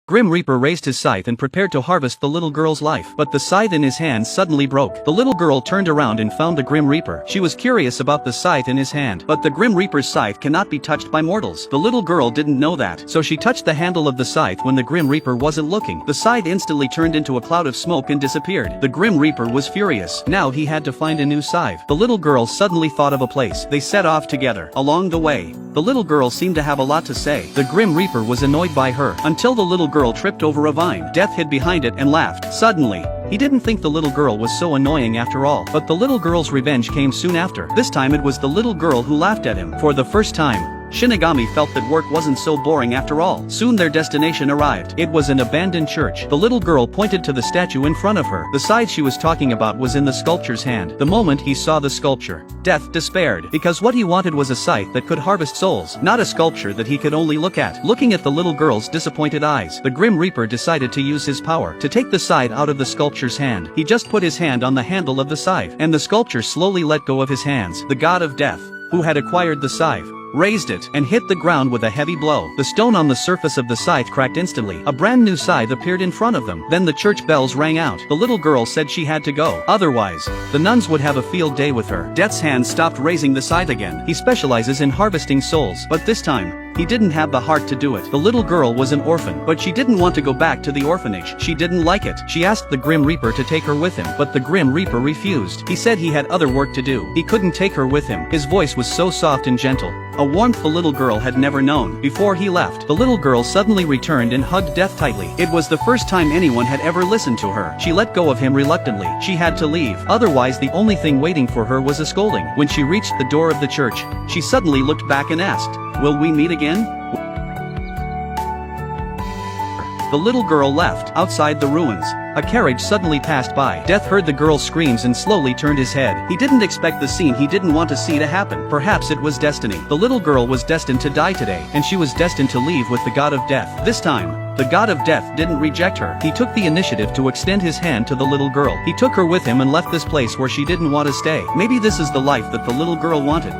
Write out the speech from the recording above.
Grim Reaper raised his scythe and prepared to harvest the little girl's life. But the scythe in his hand suddenly broke. The little girl turned around and found the Grim Reaper. She was curious about the scythe in his hand. But the Grim Reaper's scythe cannot be touched by mortals. The little girl didn't know that. So she touched the handle of the scythe when the Grim Reaper wasn't looking. The scythe instantly turned into a cloud of smoke and disappeared. The Grim Reaper was furious. Now he had to find a new scythe. The little girl suddenly thought of a place. They set off together. Along the way, the little girl seemed to have a lot to say. The Grim Reaper was annoyed by her until the little girl tripped over a vine. Death hid behind it and laughed. Suddenly, he didn't think the little girl was so annoying after all. But the little girl's revenge came soon after. This time it was the little girl who laughed at him. For the first time, Shinigami felt that work wasn't so boring after all. Soon their destination arrived. It was an abandoned church. The little girl pointed to the statue in front of her. The scythe she was talking about was in the sculpture's hand. The moment he saw the sculpture, Death despaired. Because what he wanted was a scythe that could harvest souls, not a sculpture that he could only look at. Looking at the little girl's disappointed eyes, the Grim Reaper decided to use his power to take the scythe out of the sculpture's hand. He just put his hand on the handle of the scythe, and the sculpture slowly let go of his hands. The god of death, who had acquired the scythe, raised it and hit the ground with a heavy blow. The stone on the surface of the scythe cracked instantly. A brand new scythe appeared in front of them. Then the church bells rang out. The little girl said she had to go. Otherwise, the nuns would have a field day with her. Death's hand stopped raising the scythe again. He specializes in harvesting souls, but this time, he didn't have the heart to do it. The little girl was an orphan, but she didn't want to go back to the orphanage. She didn't like it. She asked the Grim Reaper to take her with him, but the Grim Reaper refused. He said he had other work to do. He couldn't take her with him. His voice was so soft and gentle, a warmth the little girl had never known. Before he left, the little girl suddenly returned and hugged Death tightly. It was the first time anyone had ever listened to her. She let go of him reluctantly. She had to leave. Otherwise, the only thing waiting for her was a scolding. When she reached the door of the church, she suddenly looked back and asked, "Will we meet again?" The little girl left. Outside the ruins, a carriage suddenly passed by. Death heard the girl's screams and slowly turned his head. He didn't expect the scene he didn't want to see to happen. Perhaps it was destiny. The little girl was destined to die today, and she was destined to leave with the god of death. This time, the god of death didn't reject her. He took the initiative to extend his hand to the little girl. He took her with him and left this place where she didn't want to stay. Maybe this is the life that the little girl wanted.